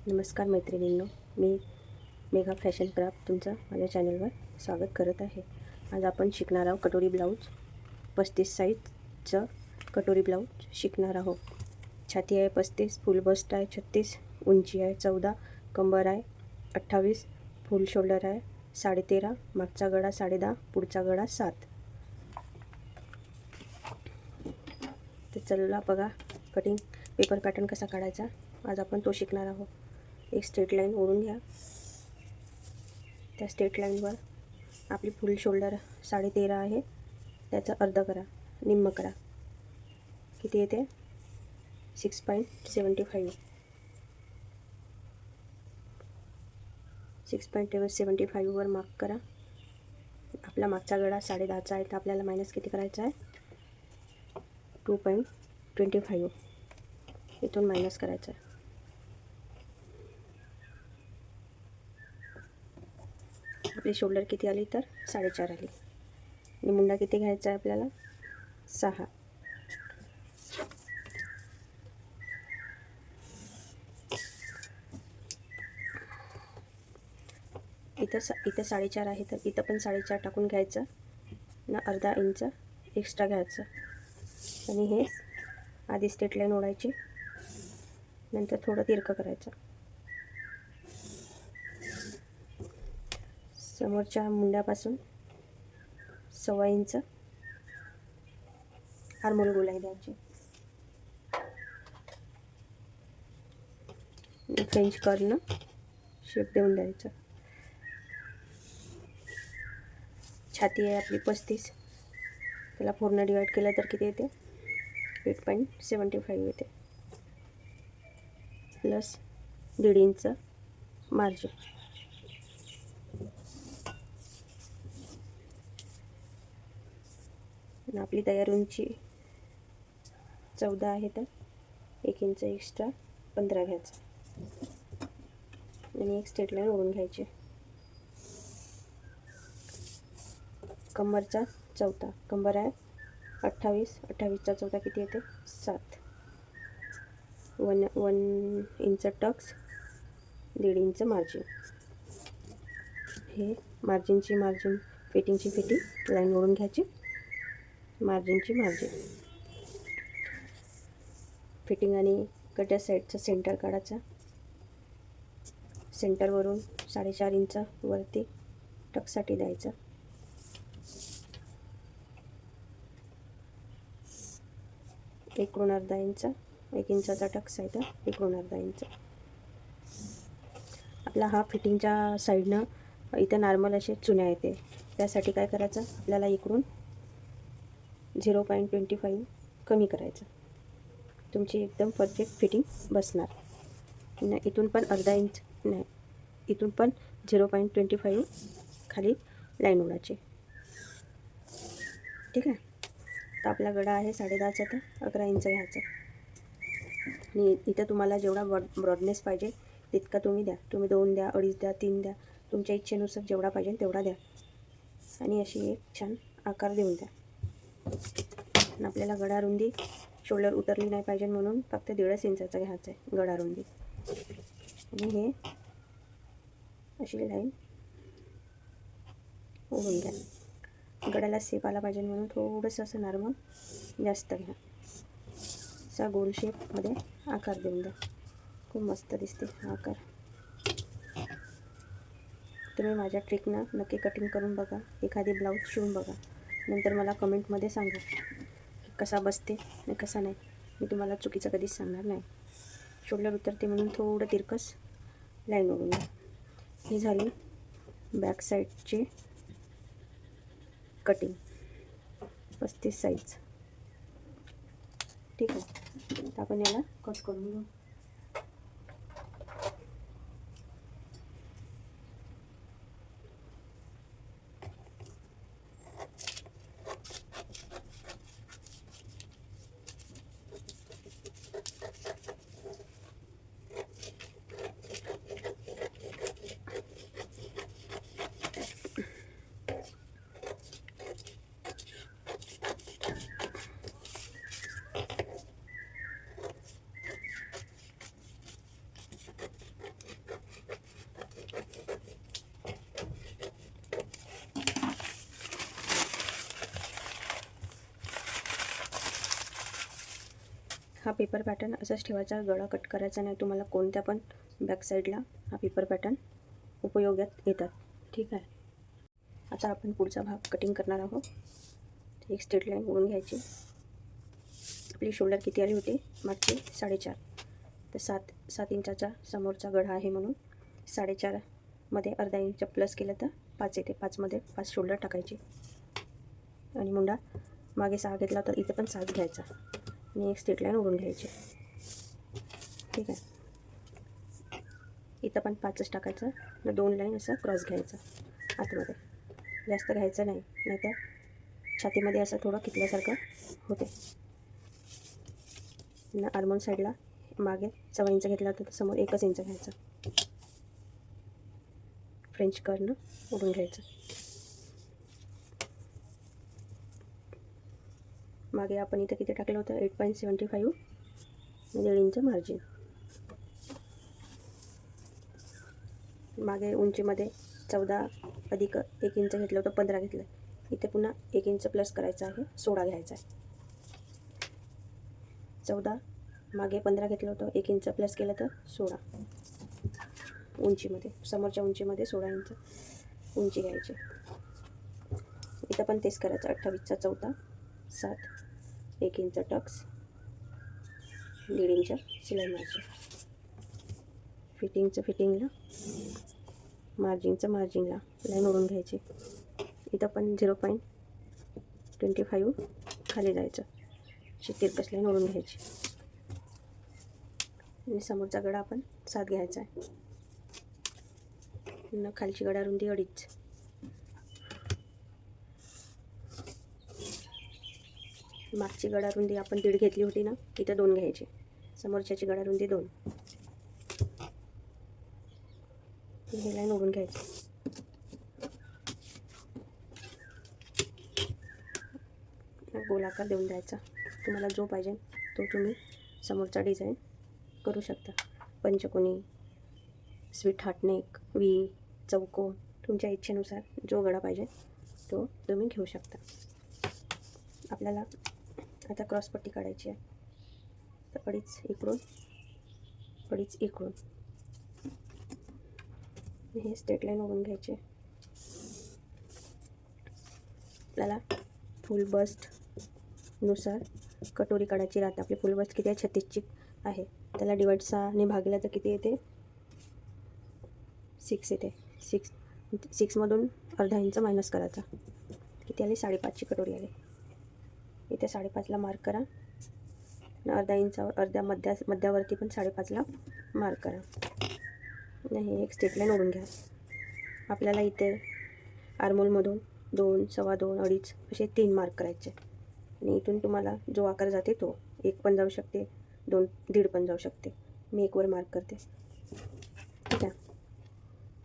नमस्कार मैत्रिणींनो, मी Megha fashion craft तुमचं माझ्या चॅनलवर स्वागत करत आहे. आज आपण शिकणार आहोत कटोरी ब्लाऊज. 35 साईजचं कटोरी ब्लाऊज शिकणार आहोत. छाती आहे 35, फुल बस्ट आहे 36, उंची आहे 14, कंबर आहे 28, फुल शोल्डर आहे 13.5, मागचा गळा 10.5, पुढचा गळा 7. तर चला बघा कटिंग पेपर पॅटर्न कसा काढायचा. आज आपण तो शिकणार आहोत. एक स्ट्रेट लाईन ओढून घ्या. त्या स्ट्रेट लाईनवर आपली फुल शोल्डर 13.5 आहे, त्याचा अर्ध करा, निम्म करा. किती येते? 6.75. 6.75 वर मार्क करा. आपला मागचा गळा 10.5चा आहे, तर आपल्याला मायनस किती करायचा आहे? 2.25. इथून मायनस करायचं आहे. आपली शोल्डर किती आली? तर 4.5 आली. आणि मुंडा किती घ्यायचा आहे आपल्याला? 6. इथं 4.5 आहे, तर इथं पण 4.5 टाकून घ्यायचं ना, अर्धा इंच एक्स्ट्रा घ्यायचं. आणि हे आधी स्ट्रेट लाईन ओढायची, नंतर थोडं तिरकं करायचं. समोरच्या मुंड्यापासून 1.25 इंच आरमोल गोलाई द्यायची. फ्रेंच कर्न शेप देऊन द्यायचं. छाती आहे आपली 35, त्याला 4ने डिवाईड केलं तर किती येते? 8.75 येते, प्लस 1.5 इंच मार्जिन. आपली तयार उंची 14 आहे, तर 1 इंच एक्स्ट्रा 15 घ्यायचं. आणि एक स्ट्रेट लाईन ओढून घ्यायची. कंबरचा चौथा, कंबर आहे 28, 28चा चौथा किती येते? 7. 1 इंच टक्स, 1.5 इंच मार्जिन. हे मार्जिन फिटिंगची फिटिंग लाईन ओढून घ्यायची. मार्जिनची मार्जिन फिटिंग आणि कट्या साईडचा सेंटर काढायचा. सेंटरवरून 4.5 इंच वरती टक्ससाठी द्यायचं. इकडून अर्धा इंच, 1 इंचाचा टक्स आहे, तर इकडून अर्धा इंच. आपला हा फिटिंगच्या साईडनं इथं नॉर्मल असे चुन्या येते. त्यासाठी काय करायचं? आपल्याला इकडून 0.25 कमी करायचं. तुमची एकदम परफेक्ट फिटिंग बसणार. नाही, इथून पण अर्धा इंच नाही, इथून पण 0.25 खाली लाईन ओढायची. ठीक आहे. तर आपला गळा आहे 10.5चा, तर 11 इंच घ्यायचा. आणि इथं तुम्हाला जेवढा ब्रॉडनेस पाहिजे तितका तुम्ही द्या. तुम्ही 2 द्या, 2.5 द्या, 3 द्या, तुमच्या इच्छेनुसार जेवढा पाहिजे तेवढा द्या. आणि अशी एक छान आकार देऊन द्या. आणि आपल्याला गळा रुंदी शोल्डर उतरली नाही पाहिजे, म्हणून फक्त 1.5 इंचाचा घ्यायचा आहे गळा रुंदी. आणि हे अशी लाईन ओढून घ्या. गळ्याला सेप आला पाहिजे म्हणून थोडंसं असं नॉर्मल जास्त घ्या. असा गोल शेपमध्ये आकार देऊन द्या. खूप मस्त दिसते हा आकार. तुम्ही माझ्या ट्रिकनं नक्की कटिंग करून बघा. एखादी ब्लाऊज शिवून बघा. नंतर मला कमेंटमध्ये सांगा की कसा बसते आणि कसा नाही. मी तुम्हाला चुकीचं कधीच सांगणार नाही. शोल्डर उतरते म्हणून थोडं तिरकस लाईन ओढून द्या. ही झाली बॅक साईडची कटिंग 35 साईज. ठीक आहे. तर आपण याला कट करून घेऊ. हा पेपर पॅटर्न असाच ठेवायचा, गळा कट करायचा नाही. तुम्हाला कोणत्या पण बॅक साईडला हा पेपर पॅटर्न उपयोगात येतात. ठीक आहे. आता आपण पुढचा भाग कटिंग करणार आहोत. एक स्ट्रेट लाईन ओढून घ्यायची. आपली शोल्डर किती आली होती मागची 4.5, तर 7 इंचाचा समोरचा गळा आहे म्हणून 4.5मध्ये अर्धा इंच प्लस केलं तर 5 येते. 5मध्ये 5 शोल्डर टाकायचे आणि मुंडा मागे 6 घेतला तर इथे पण 7 घ्यायचा आणि एक स्ट्रेट लाईन ओढून घ्यायची. ठीक आहे. इथं पण 5च टाकायचं आणि 2 लाईन असं क्रॉस घ्यायचं आतमध्ये. जास्त घ्यायचं नाही, नाहीतर छातीमध्ये असं थोडं कितल्यासारखं होते. आर्मोल साईडला मागे 1.25 इंच घेतला होता तर समोर 1 इंच घ्यायचं. फ्रेंच कर्वनं ओढून घ्यायचं. मागे आपण इथं किती टाकलं होतं 8.75 1.5 इंच मार्जिन. मागे उंचीमध्ये 14 अधिक 1 इंच घेतलं होतं 15 घेतलं. इथे पुन्हा 1 इंच प्लस करायचं आहे, 16 घ्यायचा आहे. 14 मागे 15 घेतलं होतं, 1 इंच प्लस केलं तर 16. उंचीमध्ये समोरच्या उंचीमध्ये 16 इंच उंची घ्यायची. इथं पण तेच करायचं. 28चा चौथा 7, 1 इंच टक्स, 1.5 इंच शिलाई मार्जिन. फिटिंगला मार्जिनला लाईन ओढून घ्यायची. इथं पण 0.25 खाली जायचं. तिरकस लाईन ओढून घ्यायची आणि समोरचा गळा आपण 7 घ्यायचा आहे. खालची गळा रुंदी 2.5. मागची गळा रुंदी आपण 1.5 घेतली होती ना, इथं 2 घ्यायची. समोरच्याची गळा रुंदी 2. ही लाईन ओढून घ्यायची. गोलाकार देऊन द्यायचा. तुम्हाला जो पाहिजे तो तुम्ही समोरचा डिझाईन करू शकता. पंचकोनी, स्वीट हार्ट नेक, व्ही, चौकोन, तुमच्या इच्छेनुसार जो गळा पाहिजे तो तुम्ही घेऊ शकता. आपल्याला आता क्रॉसपट्टी काढायची आहे. तर 2.5 इकडून 2.5 इकडून हे स्ट्रेट लाईन ओढून घ्यायचे. आपल्याला फुल बस्टनुसार कटोरी काढायची राहते. आपली फुल बस्ट किती आहे 36ची आहे. त्याला डिवाइड 6ने भागलं तर किती येते 6 येते. 6मधून अर्धा इंच मायनस करायचा. किती आली 5.5ची कटोरी आली. इथे 5.5ला मार्क करा आणि अर्धा इंचावर मध्यावरती पण 5.5ला मार्क करा आणि हे एक स्ट्रेट लाईन ओढून घ्या. आपल्याला इथे आर्मोलमधून 2, 2.25, 2.5 असे 3 मार्क करायचे आणि इथून तुम्हाला जो आकार जाते तो 1 पण जाऊ शकते, 2, 1.5 पण जाऊ शकते. मी 1वर मार्क करते. ठीक आहे.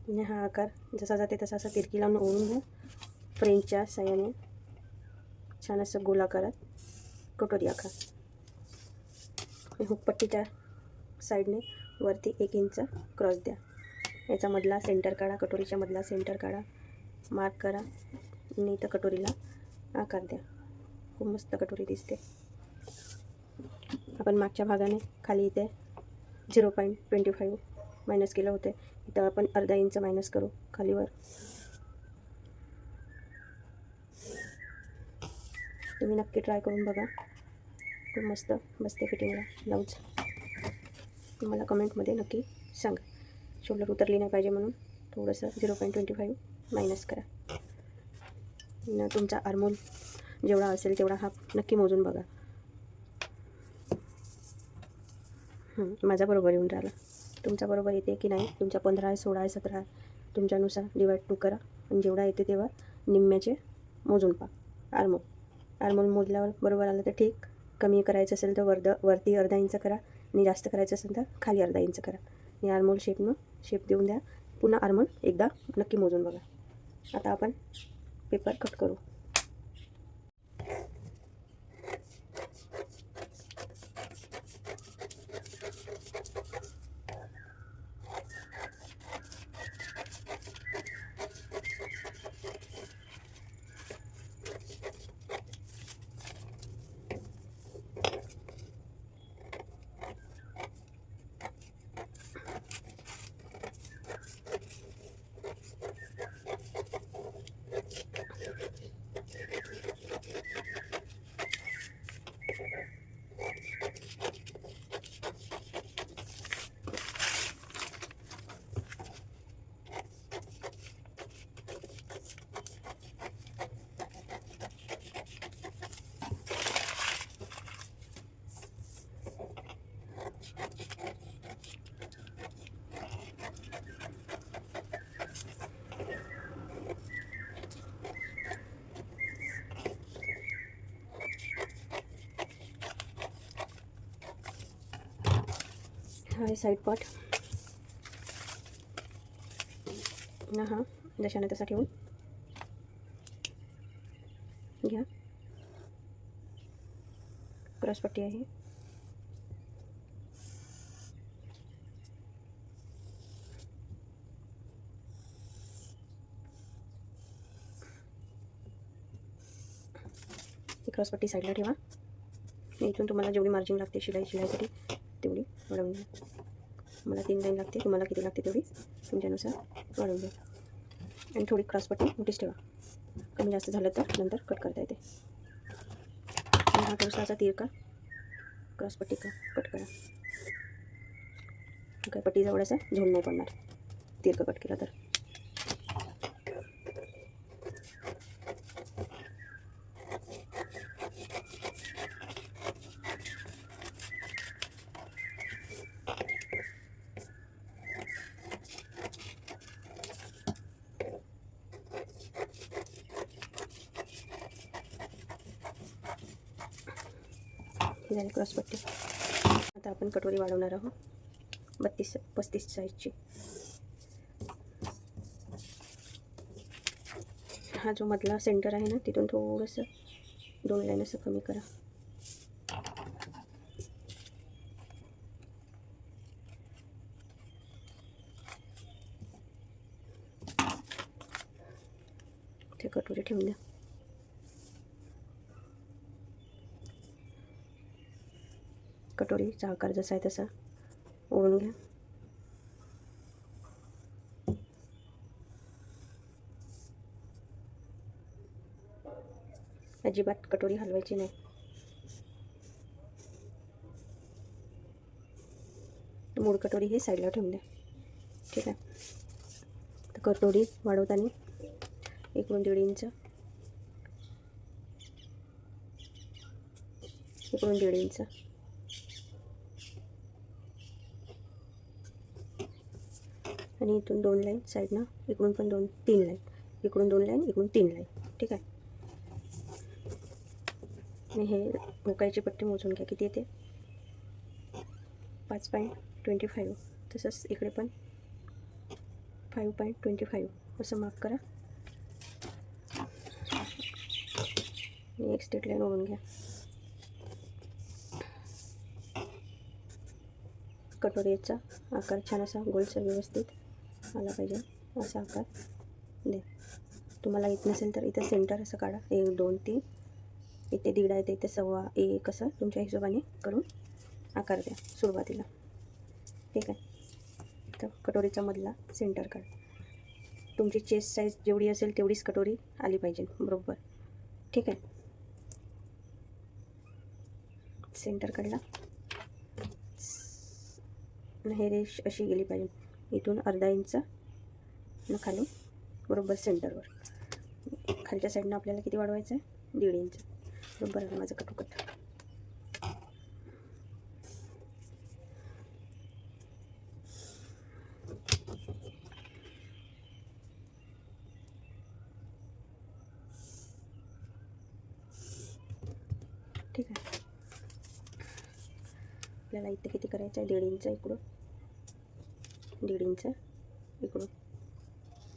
आणि हा आकार जसा जाते तसा असा तिरकी लावून ओढून घ्या. फ्रेंचच्या साह्याने छान असं गोलाकारात कटोरी आकार. हुकपट्टीच्या साईडने वरती 1 इंच क्रॉस द्या. याचा मधला सेंटर काढा, कटोरीच्या मधला सेंटर काढा, मार्क करा आणि इथं कटोरीला आकार द्या. खूप मस्त कटोरी दिसते. आपण मागच्या भागाने खाली इथे 0.25 मायनस केलं होते. इथं आपण अर्धा इंच मायनस करू खालीवर. तुम्ही नक्की ट्राय करून बघा. खूप मस्त बसते फिटिंगला ब्लाऊज. मला कमेंटमध्ये नक्की सांगा. शोल्डर उतरली नाही पाहिजे म्हणून थोडंसं 0.25 मायनस करा. तुमचा आर्मोल जेवढा असेल तेवढा हा नक्की मोजून बघा. माझा बरोबर येऊन राहिला. तुमचा बरोबर येते की नाही, तुमच्या 15 आहे, 16 आहे, 17 आहे, तुमच्यानुसार डिवाइड 2 करा आणि जेवढा येते तेव्हा निम्म्याचे मोजून पहा. आर्मोल मोजल्यावर बरोबर आलं तर ठीक. कमी करायचं असेल तर वरती अर्धा इंच करा आणि जास्त करायचं असेल तर खाली अर्धा इंच करा आणि आर्मोल शेप देऊन द्या. पुन्हा आर्मोल एकदा नक्की मोजून बघा. आता आपण पेपर कट करू. हा आहे साईड पार्ट. हा जशाने तसा ठेवून घ्या. क्रॉसपट्टी आहे. ही क्रॉसपट्टी साईडला ठेवा. इथून तुम्हाला जेवढी मार्जिन लागते शिलाईसाठी तेवढी वाढवून द्या. मला 3 लाईन लागते, तुम्हाला किती लागते तेवढी तुमच्यानुसार वाढवून द्या. आणि थोडी क्रॉसपट्टी मोठीच ठेवा. कमी जास्त झालं तर नंतर कट करता येते. हा थोडासा असा तिरका क्रॉसपट्टी कट करा. काय पट्टी जवळचा झोल नाही पडणार तिरका कट केला तर. ही झाली क्रॉसपट्टी. आता आपण कटोरी वाढवणार आहोत 32-35 साईजची. हा जो मधला सेंटर आहे ना तिथून थोडंसं 2 लाईन असं कमी करा. ते कटोरी ठेवून द्या. कटोरीचा आकार जसा आहे तसा ओढून घ्या. अजिबात कटोरी हलवायची नाही. मूळ कटोरी ही साईडला ठेवून द्या. ठीक आहे. तर कटोरी वाढवताना 1.5 इंच, 1.5 इंच आणि इथून 2 लाईन साईडनं, इकडून पण 3 लाईन, इकडून 2 लाईन, इकडून 3 लाईन. ठीक आहे. आणि हे मोकायची पट्टी मोजून घ्या किती येते. 5.25. तसंच इकडे पण 5.25 असं मार्क करा. आणि एक स्ट्रेट लाईन ओढून घ्या. कटोरीचा आकार छान असा गोलसर व्यवस्थित आला पाहिजे असा आकार द्या. तुम्हाला येत नसेल तर इथं सेंटर असं काढा. 1 2 3, इथे 1.5 आहे, इथे 1.25, 1 असं तुमच्या हिशोबाने करून आकार द्या सुरुवातीला. ठीक आहे. तर कटोरीचा मधला सेंटर काढा. तुमची चेस्ट साईज जेवढी असेल तेवढीच कटोरी आली पाहिजे बरोबर. ठीक आहे. सेंटर काढला. हे रेष अशी गेली पाहिजे. इथून अर्धा इंच न खाली बरोबर सेंटरवर. खालच्या साईडनं आपल्याला किती वाढवायचं आहे. 1.5 इंच बरोबर आहे माझं कटोकट. ठीक आहे. आपल्याला इथे किती करायचं आहे. 1.5 इंच इकडून, 1.5 इंच इकडून.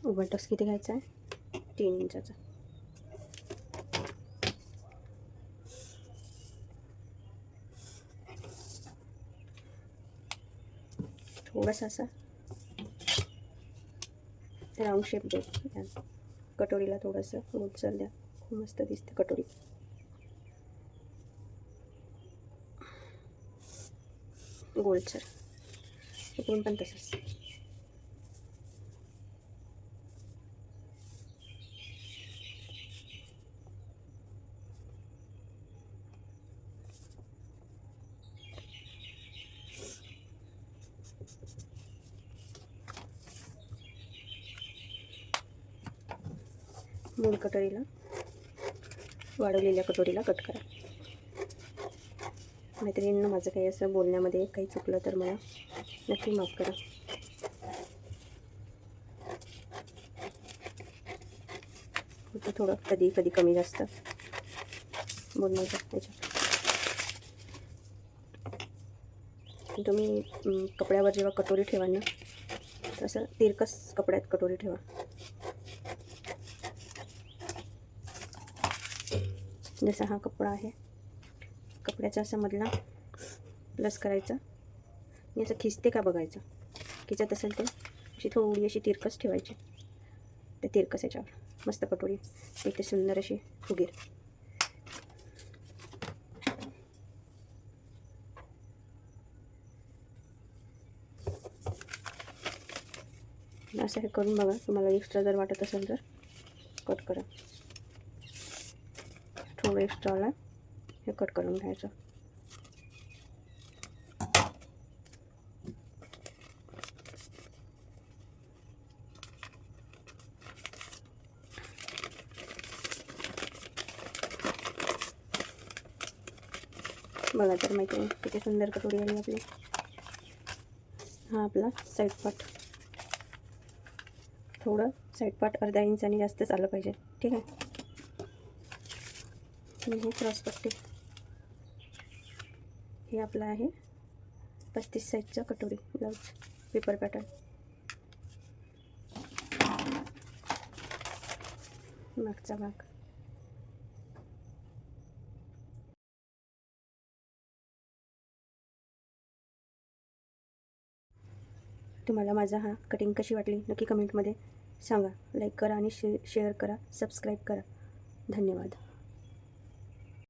उभा टक्स किती घ्यायचा आहे. 3 इंचाचा. थोडासा असा राऊंड शेप द्या. कटोरीला थोडंसं गोलसर द्या. खूप मस्त दिसते कटोरी. गोलसर इकडून पण तसंच. मूळ कटोरीला, वाढवलेल्या कटोरीला कट करा. मैत्रिणींना माझं काही असं बोलण्यामध्ये काही चुकलं तर मला नक्की माफ करा. होतं थोडं कधी कधी कमी जास्त बोलण्याचं त्याच्यात. तुम्ही कपड्यावर जेव्हा कटोरी ठेवाल ना, तसं तिरकस कपड्यात कटोरी ठेवा. जसा हा कपडा आहे, कपड्याचा असा मधला प्लस करायचा आणि असं खिचते का बघायचं. खिचत असेल तर अशी थोडी अशी तिरकस ठेवायची. त्या तिरकस याच्यावर मस्त कटोरी इथे सुंदर अशी फुगेल. असं हे करून बघा. तुम्हाला एक्स्ट्रा जर वाटत असेल तर कट करा. थोडं एक्स्ट्राला हे कट करून घ्यायचं. बघा तर माहिती आहे किती सुंदर कटोरी आली आपली. हा आपला साईड पार्ट, थोडं साईड पार्ट अर्धा इंचाने जास्तच आलं पाहिजे. ठीक आहे. आणि हे क्रॉस पट्टी, हे आपलं आहे 35 साईजचा कटोरी ब्लाऊज पेपर पॅटर्न. मागचा भाग. तुम्हाला माझा हा कटिंग कशी वाटली नक्की कमेंटमध्ये सांगा. लाईक करा आणि शेअर करा, सबस्क्राईब करा. धन्यवाद.